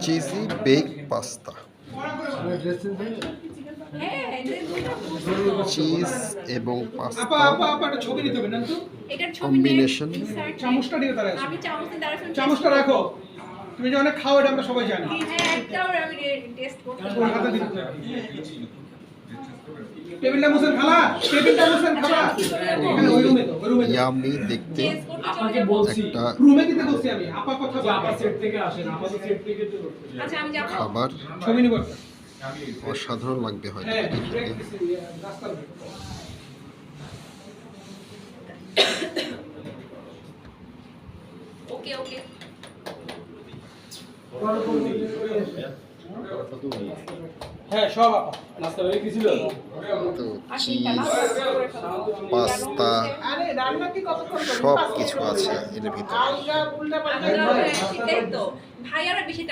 Cheesy bake pasta, cheese এবং pasta combination. চামচটা রাখো, তুমি যে অনেক খাও এটা আমরা সবাই জানি। টেবিলটা মুছেন খালা, টেবিলটা মুছেন খালা। ইয়ামি দেখতে আপনাকে বলছি একটা রুমে দিতে বলছি আমি, আপা কথা যে আপা সেট থেকে আসেন, আপা তো সেট থেকে তো আচ্ছা আমি যাব। খাবার ছবি নিব। অসাধারণ লাগবে হয়তো হ্যাঁ, এটা খেতে। রাস্তার ওকে ওকে। হ্যাঁ সব আপা নাস্তা হয়ে গেছিল। তো আসি চিজ, কালা করে ফেলো। পাস্তা আরে রান্না কি কতক্ষণ করবি? সব 5 কিছু মিনিট আছে করবি। এর ভিতরে। আলগা উল্টা পাল্টা সেটাই তো ভাইয়ারা বেশি